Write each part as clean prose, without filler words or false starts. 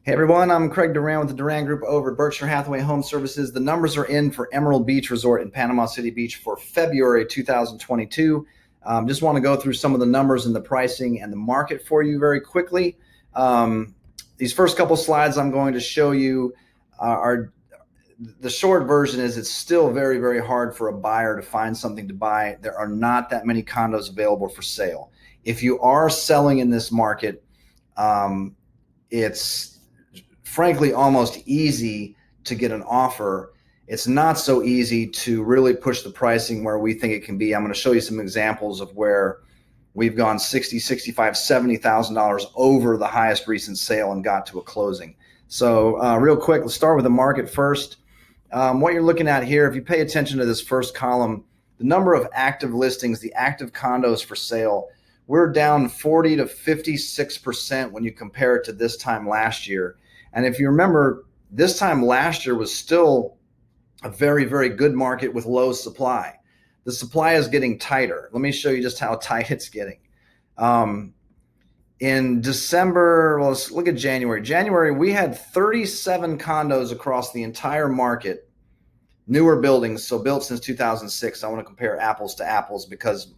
Hey everyone, I'm Craig Duran with the Duran Group over at Berkshire Hathaway Home Services. The numbers are in for Emerald Beach Resort in Panama City Beach for February 2022. Just want to go through some of the numbers and the pricing and the market for you very quickly. These first couple slides I'm going to show you are the short version is it's still very, very hard for a buyer to find something to buy. There are not that many condos available for sale. If you are selling in this market, it's frankly almost easy to get an offer. It's not so easy to really push the pricing where we think it can be. I'm going to show you some examples of where we've gone $60,000, $65,000, $70,000 over the highest recent sale and got to a closing. So real quick, let's start with the market first. What you're looking at here, if you pay attention to this first column, the number of active listings, the active condos for sale, we're down 40 to 56% when you compare it to this time last year. And if you remember, this time last year was still a very, very good market with low supply. The supply is getting tighter. Let me show you just how tight it's getting. In December, well, let's look at January. January, we had 37 condos across the entire market, newer buildings, so built since 2006. I want to compare apples to apples because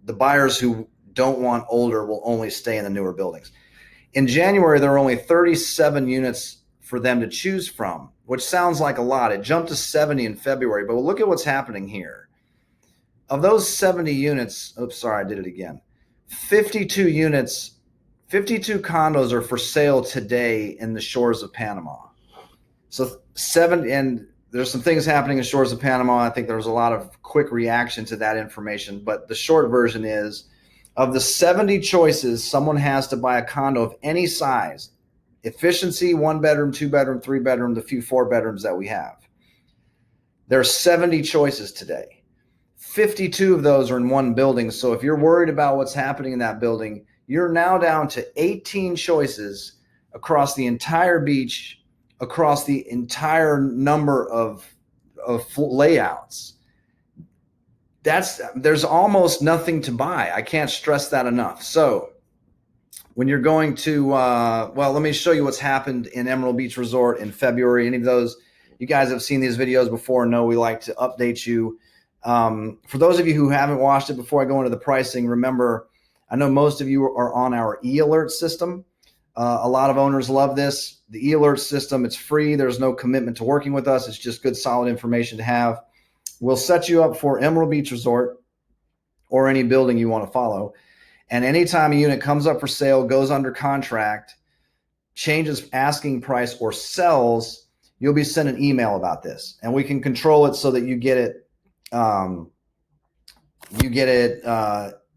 the buyers who don't want older will only stay in the newer buildings. In January, there were only 37 units for them to choose from, which sounds like a lot. It jumped to 70 in February, but look at what's happening here. Of those 70 units, oops, sorry, I did it again. 52 units, 52 condos are for sale today in the shores of Panama. So and there's some things happening in shores of Panama. I think there was a lot of quick reaction to that information, but the short version is, of the 70 choices someone has to buy a condo of any size, efficiency, 1 bedroom, 2 bedroom, 3 bedroom, the few 4 bedrooms that we have, there are 70 choices today. 52 of those are in one building. So if you're worried about what's happening in that building, you're now down to 18 choices across the entire beach, across the entire number of layouts. There's almost nothing to buy. I can't stress that enough. So when you're going to, well, let me show you what's happened in Emerald Beach Resort in February. Any of those, you guys have seen these videos before and know we like to update you. For those of you who haven't watched it before I go into the pricing, remember, I know most of you are on our e-alert system. A lot of owners love this. The e-alert system, it's free. There's no commitment to working with us. It's just good, solid information to have. We'll set you up for Emerald Beach Resort or any building you want to follow. And anytime a unit comes up for sale, goes under contract, changes asking price, or sells, you'll be sent an email about this. And we can control it so that you get it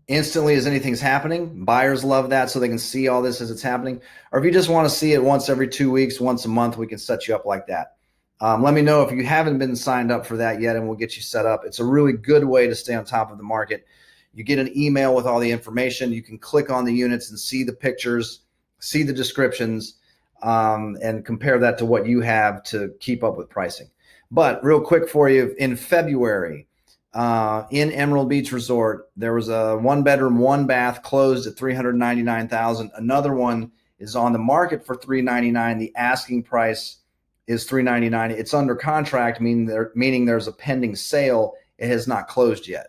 instantly as anything's happening. Buyers love that, so they can see all this as it's happening. Or if you just want to see it once every 2 weeks, once a month, we can set you up like that. Let me know if you haven't been signed up for that yet, and we'll get you set up. It's a really good way to stay on top of the market. You get an email with all the information. You can click on the units and see the pictures, see the descriptions, and compare that to what you have to keep up with pricing. But real quick for you, in February, in Emerald Beach Resort, there was a 1 bedroom, 1 bath closed at $399,000. Another one is on the market for $399,000. The asking price is $399,000. It's under contract, meaning there's a pending sale. It has not closed yet.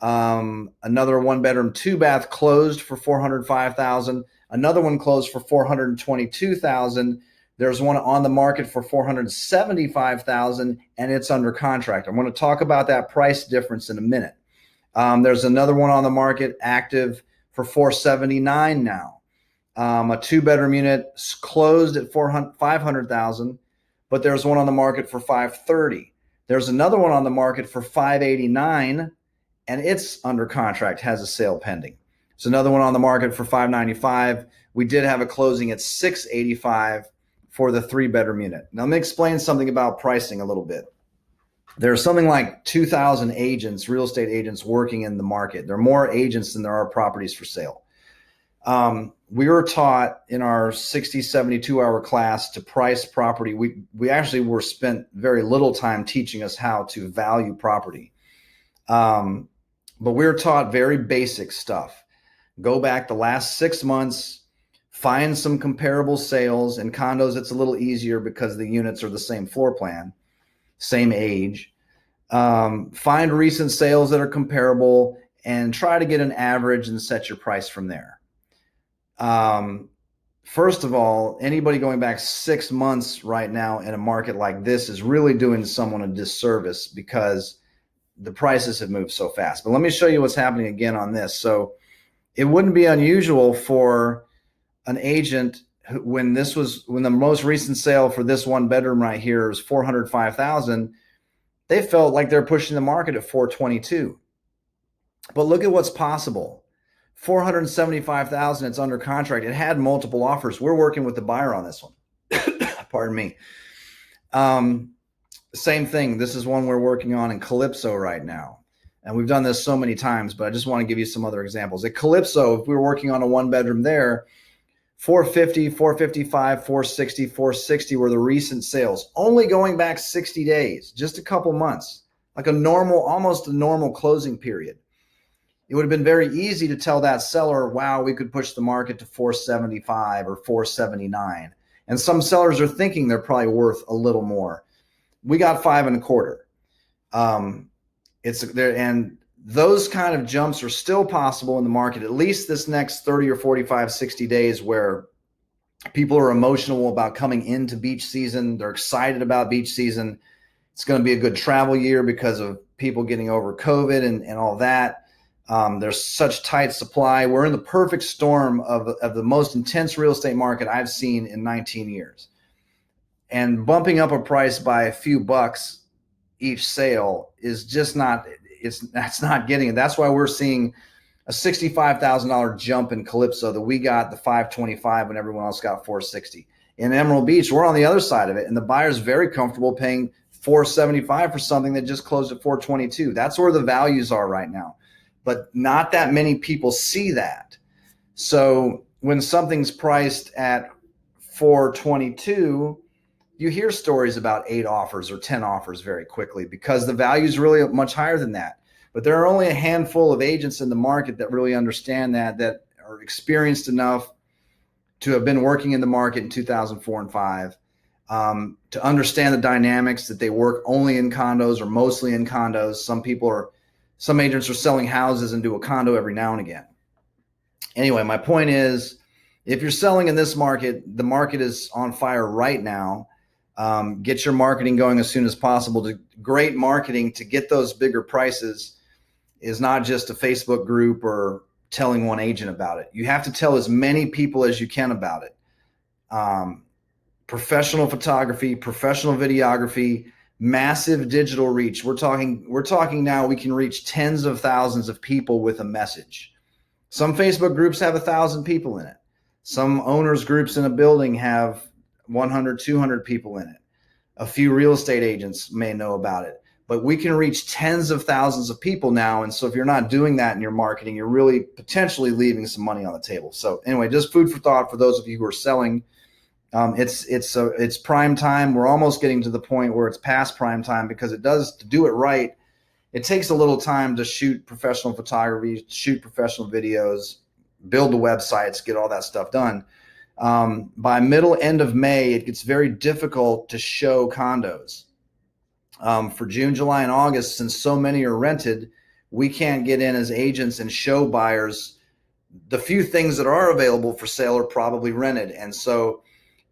Another 1 bedroom, 2 bath closed for $405,000. Another one closed for $422,000. There's one on the market for $475,000, and it's under contract. I'm going to talk about that price difference in a minute. There's another one on the market active for $479,000 now. A 2 bedroom unit closed at $500,000, but there's one on the market for $530,000. There's another one on the market for $589,000, and it's under contract, has a sale pending. There's another one on the market for $595,000. We did have a closing at $685,000 for the 3 bedroom unit. Now, let me explain something about pricing a little bit. There's something like 2,000 agents, real estate agents, working in the market. There are more agents than there are properties for sale. We were taught in our 60, 72-hour class to price property. We actually were spent very little time teaching us how to value property. But we were taught very basic stuff. Go back the last 6 months, find some comparable sales. In condos, it's a little easier because the units are the same floor plan, same age. Find recent sales that are comparable and try to get an average and set your price from there. First of all, anybody going back 6 months right now in a market like this is really doing someone a disservice because the prices have moved so fast. But let me show you what's happening again on this. So it wouldn't be unusual for an agent when the most recent sale for this one bedroom right here is $405,000. They felt like they're pushing the market at $422. But look at what's possible. $475,000, it's under contract. It had multiple offers. We're working with the buyer on this one. Pardon me. Same thing. This is one we're working on in Calypso right now. And we've done this so many times, but I just want to give you some other examples. At Calypso, if we were working on a one bedroom there, 450, 455, 460, 460 were the recent sales, only going back 60 days, just a couple months, like almost a normal closing period. It would have been very easy to tell that seller, wow, we could push the market to 475 or 479. And some sellers are thinking they're probably worth a little more. We got 5.25. It's there, and those kind of jumps are still possible in the market, at least this next 30 or 45, 60 days, where people are emotional about coming into beach season. They're excited about beach season. It's going to be a good travel year because of people getting over COVID and all that. There's such tight supply. We're in the perfect storm of the most intense real estate market I've seen in 19 years. And bumping up a price by a few bucks each sale is just that's not getting it. That's why we're seeing a $65,000 jump in Calypso that we got the 525 when everyone else got 460. In Emerald Beach, we're on the other side of it, and the buyer's very comfortable paying 475 for something that just closed at 422. That's where the values are right now. But not that many people see that. So when something's priced at 422, you hear stories about 8 offers or 10 offers very quickly because the value is really much higher than that. But there are only a handful of agents in the market that really understand that are experienced enough to have been working in the market in 2004 and 5, to understand the dynamics, that they work only in condos or mostly in condos. Some agents are selling houses and do a condo every now and again. Anyway, my point is, if you're selling in this market, the market is on fire right now. Get your marketing going as soon as possible. Great marketing to get those bigger prices is not just a Facebook group or telling one agent about it. You have to tell as many people as you can about it. Professional photography, professional videography, massive digital reach. We're talking now we can reach tens of thousands of people with a message. Some Facebook groups have 1,000 people in it. Some owners groups in a building have 100, 200 people in it. A few real estate agents may know about it, but we can reach tens of thousands of people now. And so if you're not doing that in your marketing, you're really potentially leaving some money on the table. So anyway, just food for thought for those of you who are selling. It's prime time. We're almost getting to the point where it's past prime time, because to do it right, it takes a little time to shoot professional photography, shoot professional videos, build the websites, get all that stuff done. By end of May, it gets very difficult to show condos. For June, July, and August, since so many are rented, we can't get in as agents and show buyers. The few things that are available for sale are probably rented. And so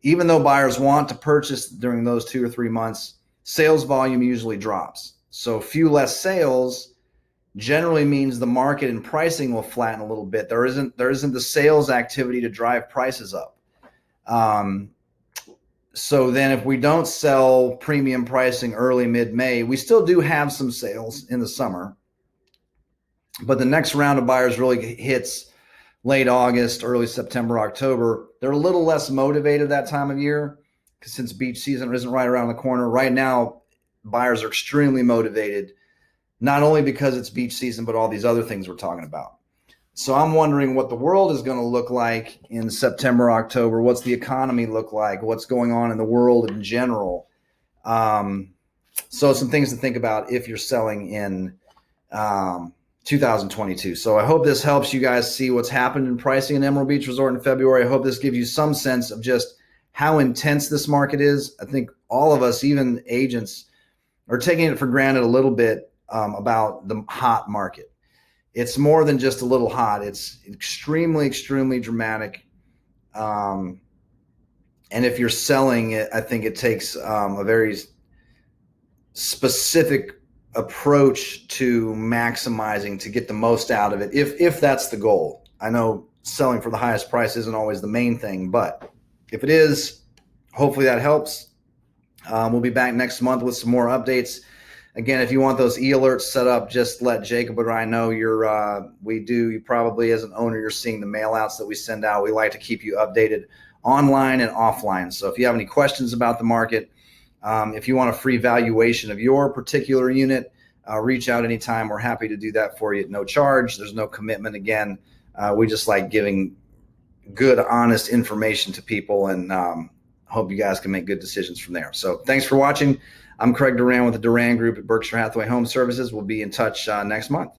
even though buyers want to purchase during those 2 or 3 months, sales volume usually drops. So few less sales generally means the market and pricing will flatten a little bit. There isn't the sales activity to drive prices up. So then if we don't sell premium pricing early, mid-May, we still do have some sales in the summer. But the next round of buyers really hits late August, early September, October. They're a little less motivated that time of year, because since beach season isn't right around the corner. Right now, buyers are extremely motivated, not only because it's beach season, but all these other things we're talking about. So I'm wondering what the world is going to look like in September, October. What's the economy look like? What's going on in the world in general? So some things to think about if you're selling in 2022. So I hope this helps you guys see what's happened in pricing in Emerald Beach Resort in February. I hope this gives you some sense of just how intense this market is. I think all of us, even agents, are taking it for granted a little bit about the hot market. It's more than just a little hot. It's extremely, extremely dramatic. And if you're selling it, I think it takes a very specific approach to maximizing to get the most out of it, if that's the goal. I know selling for the highest price isn't always the main thing, but if it is, hopefully that helps. We'll be back next month with some more updates. Again, if you want those e-alerts set up, just let Jacob or I know. You probably, as an owner, you're seeing the mail outs that we send out. We like to keep you updated online and offline. So if you have any questions about the market, if you want a free valuation of your particular unit, reach out anytime. We're happy to do that for you at no charge. There's no commitment. Again, we just like giving good, honest information to people, and hope you guys can make good decisions from there. So thanks for watching. I'm Craig Duran with the Duran Group at Berkshire Hathaway Home Services. We'll be in touch next month.